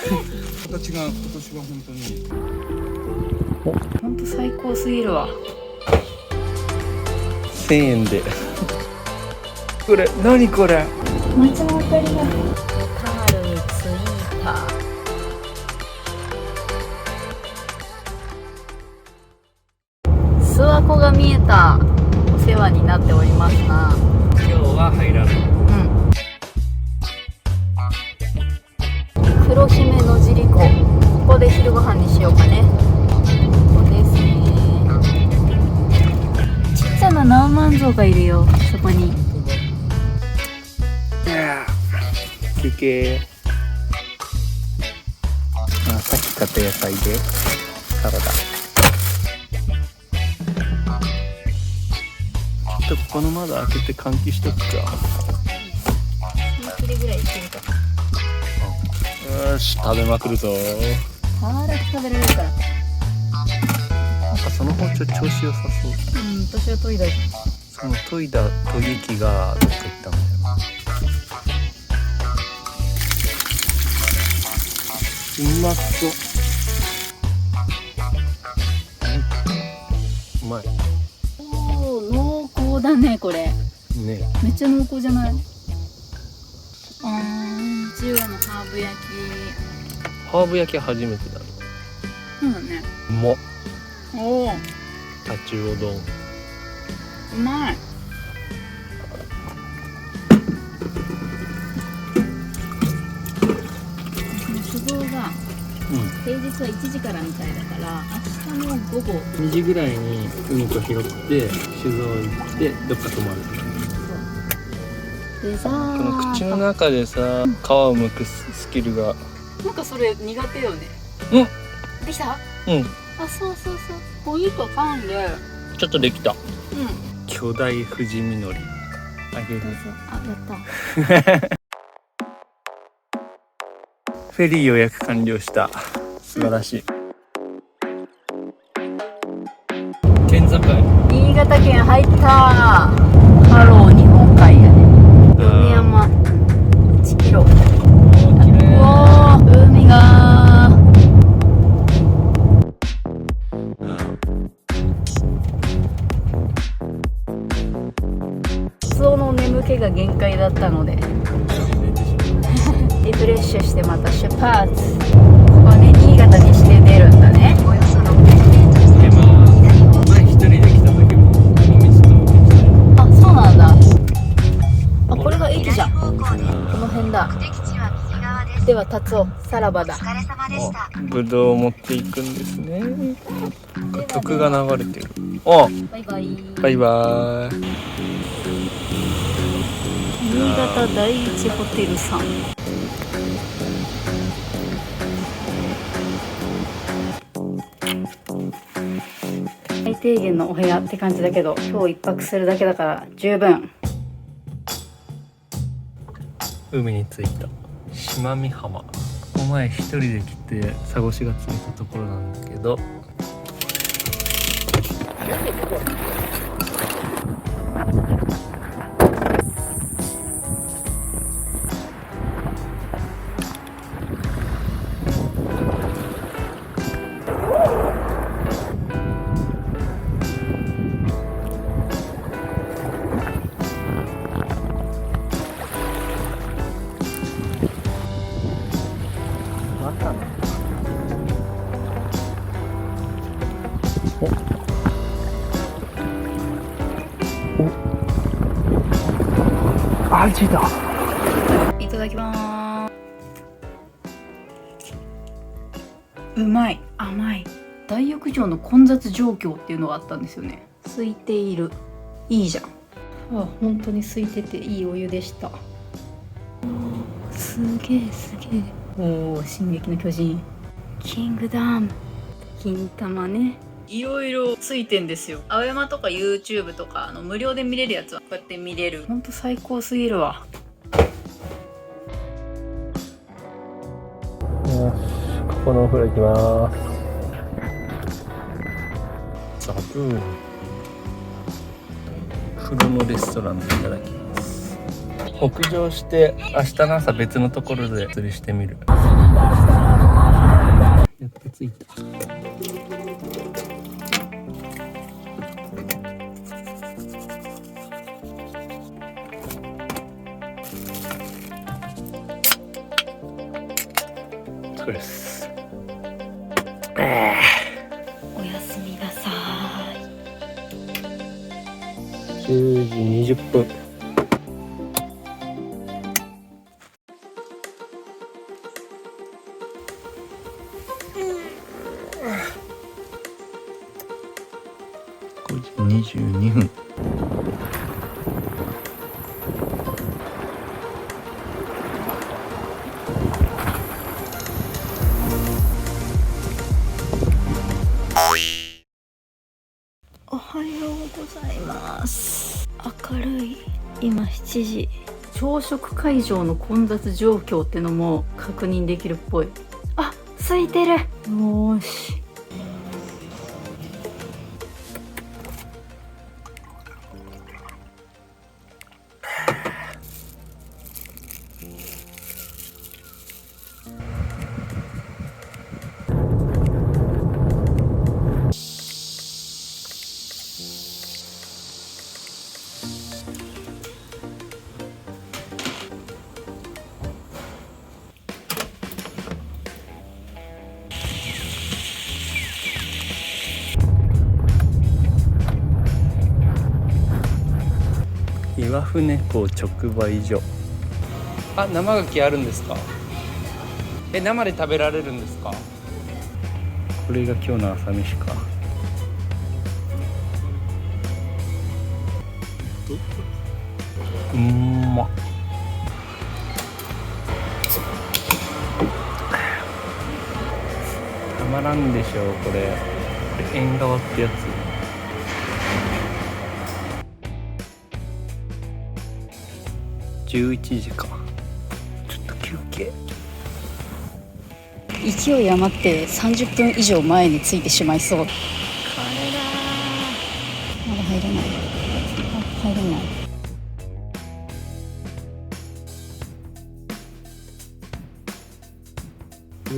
形が今年は本当にほんと最高すぎるわ。1000円でこれ何これ。街の明かりがタールについた。諏訪湖が見えた。お世話になっておりますな。今日は入らない。黒姫野尻湖、ここで昼ご飯にしようかね。ここですね。ちっちゃなナウマンゾウがいるよ、そこに。休憩。さっき買った野菜でサラダ。ちょっとここの窓開けて換気しとくか。3切れぐらいいけるか。よし、食べまくるぞ。あら食べられるから。なんかその包丁調子良さそう。私は研いだ。その研いだ研ぎ器がどっか行ったんだよな。うまそう。うまい。おー、濃厚だねこれ。ね。めっちゃ濃厚じゃない？中華のハーブ焼き。ハーブ焼き初めてだね。そうだね。うまっ。おお、タチウオ丼。うまい。その酒造が平日は1時からみたいだから、明日の午後2時ぐらいに海と拾って酒造行ってどっか泊まる。デザこーの口の中でさ、皮を剥くスキルが。なんかそれ苦手よね。できた？あ、そうそうそう。お肉を噛んで。ちょっとできた。巨大富士実りあげる。あ、やった。フェリー予約完了した。素晴らしい。県境。新潟県入った。ハロー日本海やね。米山1キロ。うわー、海がカツオの眠気が限界だったのでリフレッシュしてまた出発。ここね、新潟にして出るんだね。およそ600メートル。前一人で来た時も海と思ってきた。あ、そうなんだ。あ、これが駅じゃん。この辺だ。では立つお、さらばだ。ぶどうを持っていくんですね。曲が流れてる。お、バイバイ。バイバーイ。新潟第一ホテルさん。最低限のお部屋って感じだけど、今日一泊するだけだから十分。海に着いた。島美浜。この前一人で来てサゴシがついたところなんだけど、アジだ。いただきます。うまい、甘い。大浴場の混雑状況っていうのがあったんですよね。空いている。いいじゃん。あ、本当に空いてていいお湯でした。すげえすげえ。おお、進撃の巨人。キングダム。金玉ね。いろいろついてんですよ。青山とか YouTube とか無料で見れるやつはこうやって見れる。ほんと最高すぎるわ。よし、ここのお風呂行きます。ザブーン。風呂のレストランでいただきます。北上して明日の朝別のところで釣りしてみる。やっと着いた。お疲れっす。おやすみなさい。10時20分。5時22分。おはようございます。明るい。今7時。朝食会場の混雑状況ってのも確認できるっぽい。あ、空いてる。よーし。岩船港直売所。あ、生牡蠣あるんですか？生で食べられるんですか？これが今日の朝飯か。まっ。たまらんでしょうこれ。縁側ってやつ。11時か。ちょっと休憩。勢い余って30分以上前に着いてしまいそう。これだ。まだ入れない。入れない。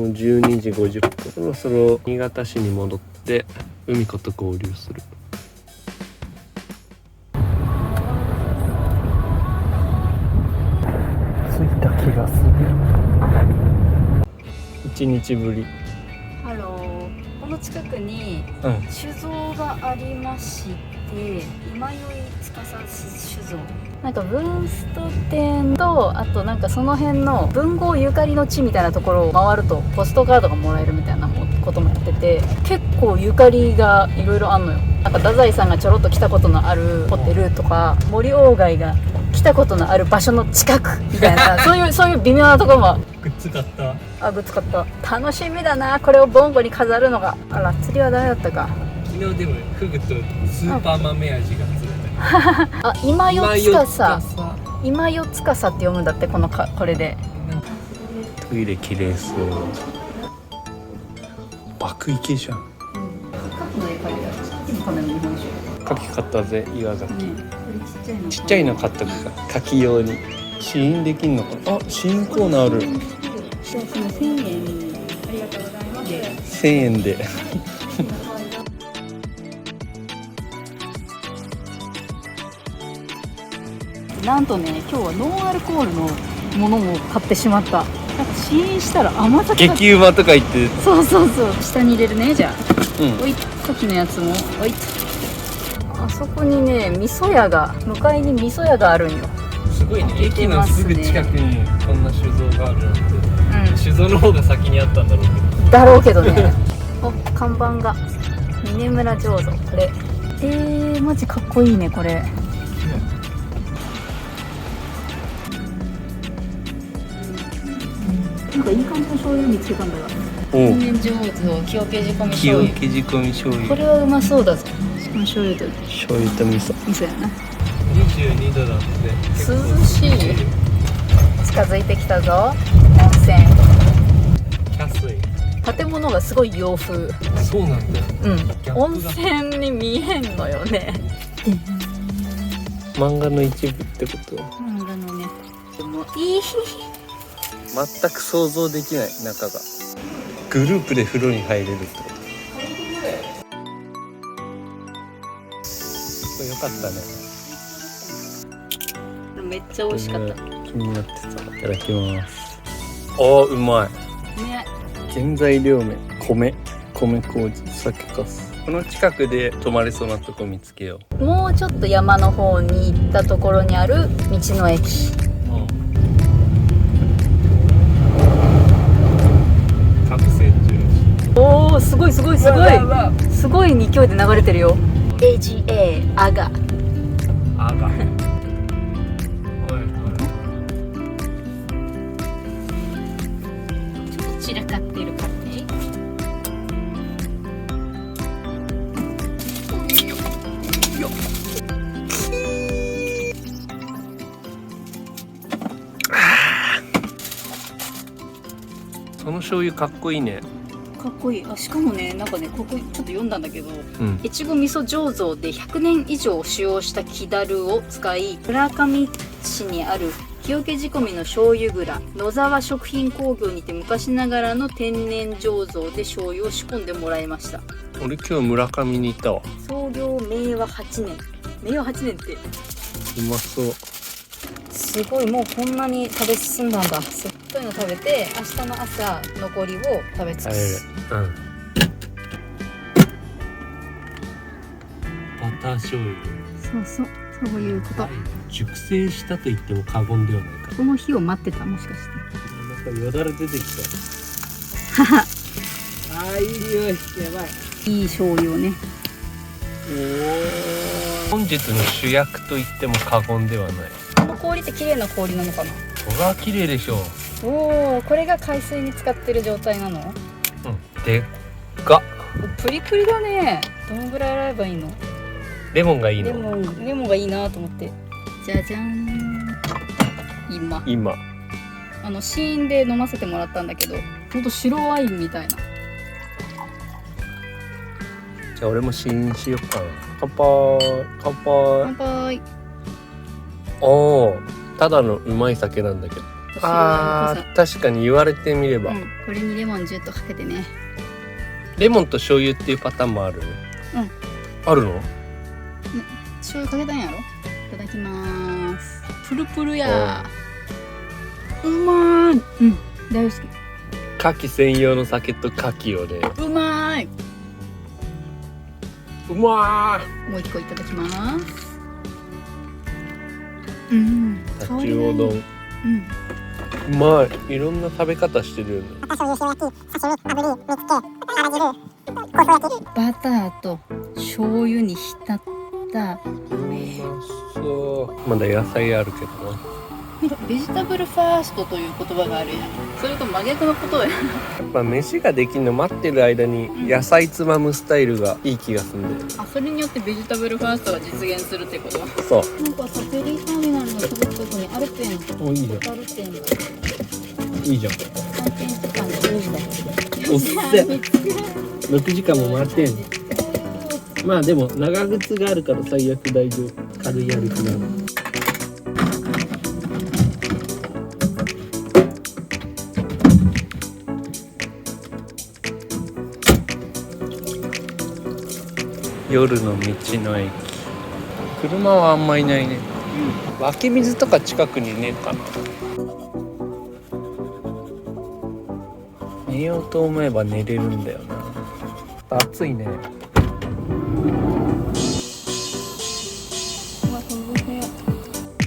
もう12時50分。そろそろ新潟市に戻って海子と合流する。着いた気がする。1日ぶり。ハロー。この近くにうん。酒造がありまして、今宵司酒造。なんかブースト店と、あとなんかその辺の文豪ゆかりの地みたいなところを回るとポストカードがもらえるみたいなこともやってて、結構ゆかりがいろいろあんのよ。なんか太宰さんがちょろっと来たことのあるホテルとか、森鴎外が来たことのある場所の近くみたいなそういう微妙なところも。グッズ買った。あ、グッズ買った。楽しみだな、これをボンゴに飾るのが。あら、釣りは誰だったか。昨日でもフグとスーパー豆味が釣れた。あ、今よ司。今よ司って読むんだって、これで。トイレ綺麗そう。爆池じゃん。牡蠣買ったぜ、岩牡蠣。ちっちゃいの買ったから牡蠣用に。試飲できんのかな。あ、試飲コーナーある。1000円。ありがとうございます。1000円で。なんとね、今日はノンアルコールのものも買ってしまった。なんか試飲したら甘酒が。激うまとか言って。そうそうそう。下に入れるね、じゃあ。うん。おい、さっきのやつも。おい。あそこにね、味噌屋が、向かいに味噌屋があるんよ。すごいね。駅のすぐ近くにこんな酒造があるなんて。うん。酒造の方が先にあったんだろうけど。だろうけどね。お、看板が峰村醸造。これマジかっこいいね、これ。なんかいい感じの醤油見つけたんだが。天然醸造清気仕込み醤油。清気仕込み醤油。これはうまそうだぞ。しかも醤油と醤油と味噌。味噌やな。22度だって。涼しい。近づいてきたぞ。温泉。キャスイ。建物がすごい洋風。そうなんだよ。うん。温泉に見えんのよね。漫画の一部ってこと？漫画のね。でもいい。全く想像できない中が。グループで風呂に入れるってこと。これよかったね。めっちゃ美味しかった。気になってた。いただきます。あ、うまいね。原材料名、米麹、酒粕。この近くで泊まれそうなとこ見つけよう。もうちょっと山の方に行ったところにある道の駅。覚醒中。おお、すごいすごいすごいすごい勢いで流れてるよ。 AGA アガちょっと散らかってる感じ。その醤油かっこいいね。かっこいい。あ、しかもね、なんかね、ここちょっと読んだんだけど、うん、越後味噌醸造で100年以上使用した木だるを使い、村上市にある日よけ仕込みの醤油蔵野沢食品工業にて昔ながらの天然醸造で醤油を仕込んでもらいました。俺今日村上にいたわ。創業明和8年。明和8年ってうまそう。すごい、もうこんなに食べ進んだんだ。そういうの食べて明日の朝残りを食べ尽くす。うん。バター醤油。そういうこと。熟成したと言っても過言ではないか。この日を待ってた、もしかして。なんかよだれ出てきた。はは。あ、いい匂い。やばい。いい醤油をね。おお。本日の主役と言っても過言ではない。この氷って綺麗な氷なのかな。ここが綺麗でしょう。おお、これが海水に使ってる状態なの？うん。でっか。プリプリだね。どのぐらい洗えばいいの？レモンがいいの？レモンがいいなと思って。じゃじゃん。今試飲で飲ませてもらったんだけど、ほんと白ワインみたいな。じゃあ俺も試飲しようかな。乾杯。乾杯。おお、ただのうまい酒なんだけど。あー、確かに言われてみれば、これにレモンジュッとかけてね。レモンと醤油っていうパターンもある？あるの？醤油かけたんやろ。いただきます。プルプルや。うまーい。大好き。牡蠣専用の酒と牡蠣をね。うまーい。うまー。もう一個いただきます。タチウオ丼。うまい。いろんな食べ方してるよね。バターと醤油に浸ったそうまだ野菜あるけどな。ベジタブルファーストという言葉があるやん。それと真逆のことや。やっぱ飯ができるの待ってる間に野菜つまむスタイルがいい気がするんで、あ、それによってベジタブルファーストが実現するってこと？そう。なんかさ、フェリーターミナルのすぐ近くにアルペンお、いいじゃん。アルペンいいじゃん。3点時間で10時だよ。おっせ6時間も回ってん。まあでも長靴があるから最悪大丈夫。軽い歩きなの。夜の道の駅。車はあんまいないね。湧き水とか近くにねえかな。寝ようと思えば寝れるんだよな。暑いね。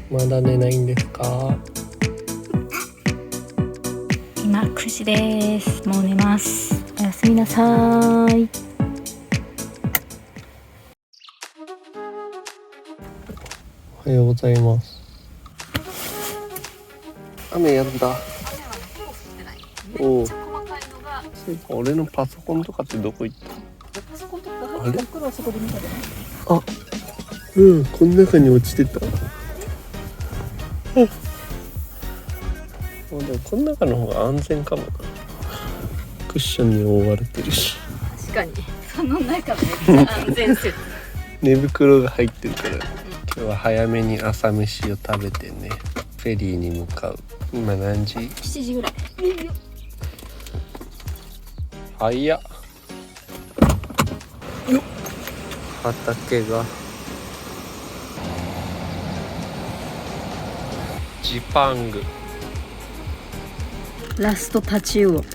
まだ寝ないんですか？今9時です。もう寝ます。おやすみなさい。おはようございます。雨やんだ。おお。俺のパソコンとかってどこ行った？パソコンとかあれ？袋をそこで見たで。あ、この中に落ちてた。でもこの中の方が安全かもな。クッションに覆われてるし。確かにその中めっちゃ安全説。寝袋が入ってるから、今日は早めに朝飯を食べてね、フェリーに向かう。今何時？ 7時ぐらい。あいやよっ畑がジパングラストタチウオ。ちょっ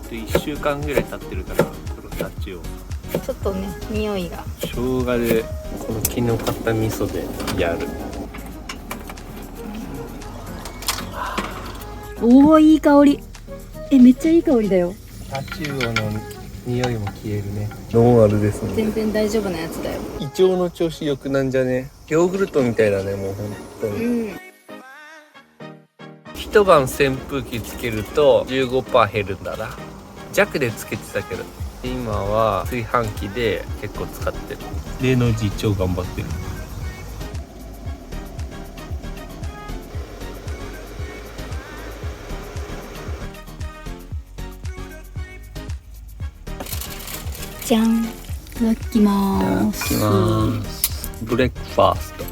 と1週間ぐらい経ってるからこのタチをちょっとね匂いが。生姜でこの木の型味噌でやる。おおいい香り。めっちゃいい香りだよ。タチウオの匂いも消えるね。ノンアルですね。全然大丈夫なやつだよ。胃腸の調子良くなんじゃね。ヨーグルトみたいだねもう本当に。うん。一晩扇風機つけると 15% 減るんだな。弱でつけてたけど今は炊飯器で結構使ってる。例のうち超頑張ってる。じゃん。いただきまーす。ブレックファースト。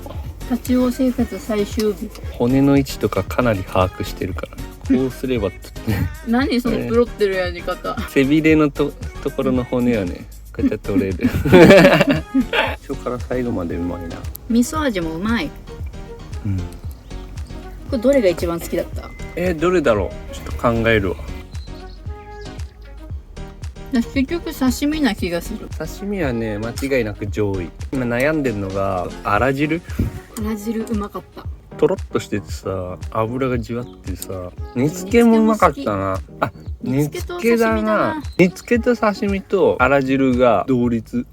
タチウオ生活最終日。骨の位置とかかなり把握してるから、こうすれば何そのプロってるやり方。背びれのところの骨はねこうやって取れる最初から最後までうまいな。味噌味もうまい。うん、これどれが一番好きだった？どれだろう。ちょっと考えるわ。結局刺身な気がする。刺身はね間違いなく上位。今悩んでるのがあら汁。あら汁うまかった。とろっとしててさ油がじわってさ、煮付けもうまかったな。あ、煮付けだな。煮付けと刺身とあら汁が同率。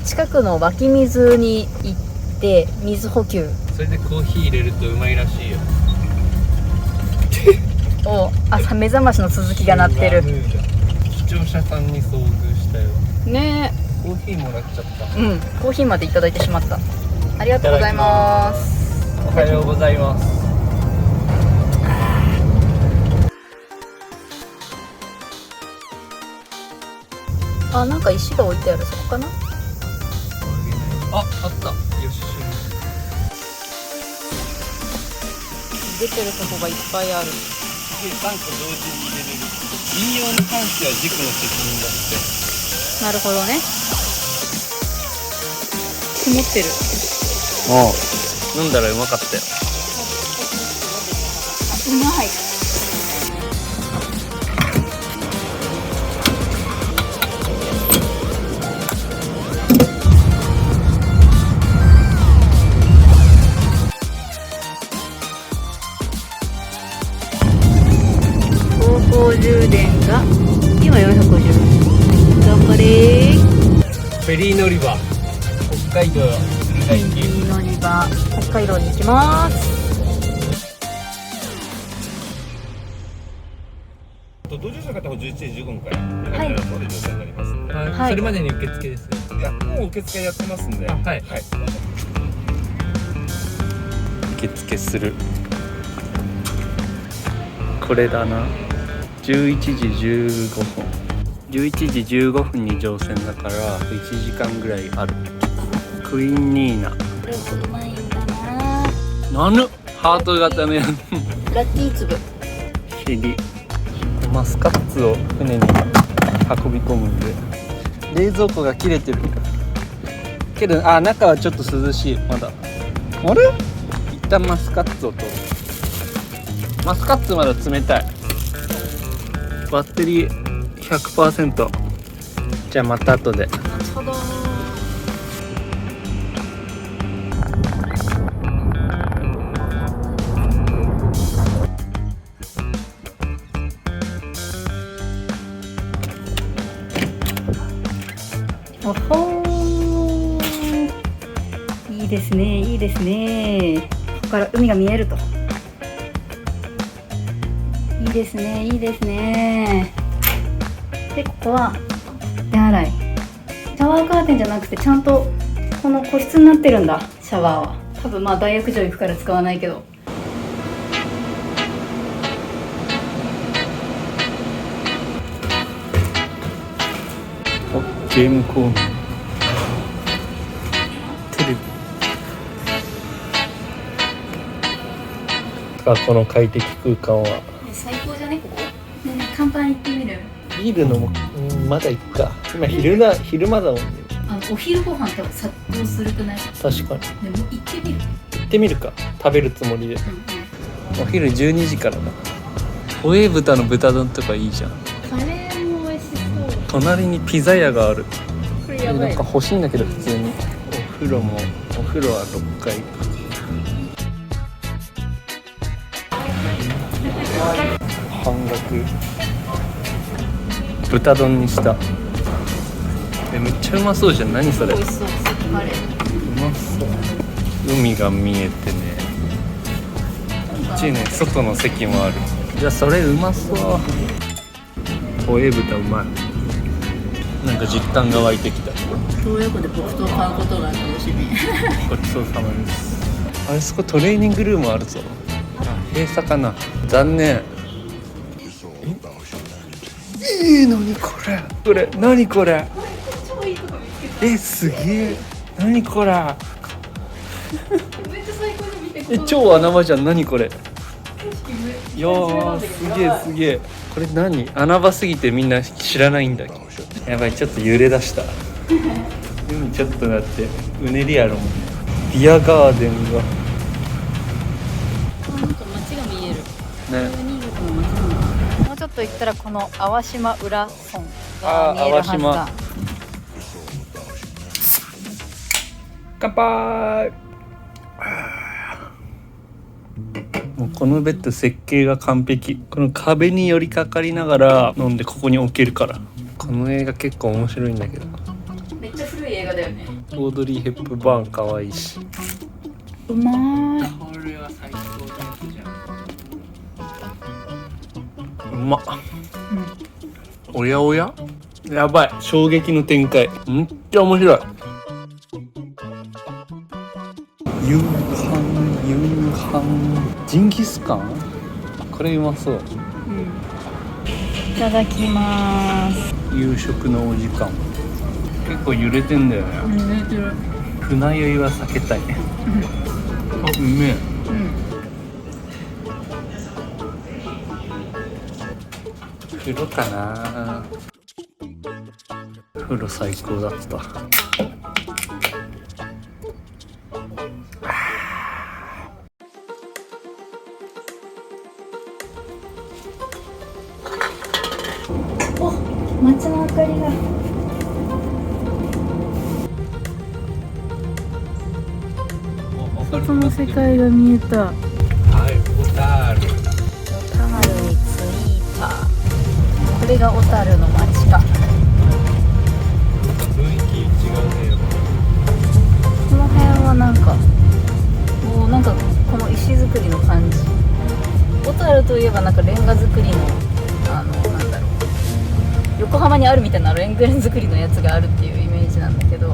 近くの湧き水に行って水補給。それでコーヒー入れるとうまいらしいよ。朝目覚ましの続きが鳴ってる。視聴者さんに遭遇したよ。ねコーヒーもらっちゃった。え。コーヒーまでいただいてしまった。ありがとうございます。おはようございます。なんか石が置いてある。そこかな。あった。よし。出てるとこがいっぱいある。3個同時に入れれる。飲用に関しては軸の責任だって。なるほどね。曇ってる。飲んだらうまかったよ。うまい。充電が今450。頑張れー。フェリー乗り場北海道敦賀駅。乗り場北海道に行きます。同乗者の方は11時15分から乗る状態になりますので、はいそれまでに受付です。いやもう受付やってますんで、はい受付する。これだな。11時15分11時15分に乗船だから1時間ぐらいある。クイーンニーナ。うまいんだな。なぬハート型のやつ。ラッキー粒。尻マスカッツを船に運び込むんで冷蔵庫が切れてるけど中はちょっと涼しい。まだあれ一旦マスカッツを取る。マスカッツまだ冷たい。バッテリー 100%。 じゃあまた後で。後ほど。おほー、いいですねいいですね。ここから海が見えるといいですねいいですね。でここは手洗い。シャワーカーテンじゃなくてちゃんとこの個室になってるんだ。シャワーは多分大浴場行くから使わないけど。ゲームコーナーテレビ。かこの快適空間は。最高じゃねここ。ね、乾パン行ってみる。ビールのも、まだいっか。今昼間だもんね。お昼ご飯多分殺到するくない？確かに。でも行ってみる。行ってみるか。食べるつもりで。お昼12時からだ。ホエー豚の豚丼とかいいじゃん。カレーも美味しそう。隣にピザ屋がある。これやばい。なんか欲しいんだけど普通に。お風呂は6階。半額。豚丼にした。めっちゃうまそうじゃん。何それ。美味しそう。スープカレー。うまそう。海が見えてね。こっちね、外の席もある。いや、それうまそう。ホエー豚うまい。なんか実感が湧いてきた。洞爺湖で僕と買うことが楽しみ。ごちそうさまです。あれ、そこトレーニングルームあるぞ。あ、閉鎖かな。残念。何これ。これ何これ。すげえ。何これ。めっちゃ最高に見て。超穴場じゃん。何これ。いやー、すげえ。これ何。穴場すぎてみんな知らないんだけど。やばい、ちょっと揺れ出した海ちょっとだってうねりやろもん。ビアガーデンがなんか街が見える。ね。新潟の街が見える。もうちょっと行ったらこの淡島浦村が見えるはずだ。乾杯。もうこのベッド設計が完璧。この壁に寄りかかりながら飲んでここに置けるから。この映画結構面白いんだけど。めっちゃ古い映画だよね。オードリー・ヘップバーン可愛いし。うまーい。これは最高だじゃん。うまっ。おやおや。やばい、衝撃の展開。めっちゃ面白い。夕飯ジンギスカン。これうまそう。いただきまーす。夕食のお時間。結構揺れてんだよね。寝てる。船酔いは避けたい。あ、うめえ。風呂かな。風呂最高だった。お、街の明かりが。外の世界が見えた。はい、小樽。小樽に着いた。これが小樽の街か。雰囲気違うね。この辺はなんかもうなんかこの石造りの感じ。小樽といえばなんかレンガ造りのなんだろう、横浜にあるみたいなレンガ造りのやつがあるっていうイメージなんだけど、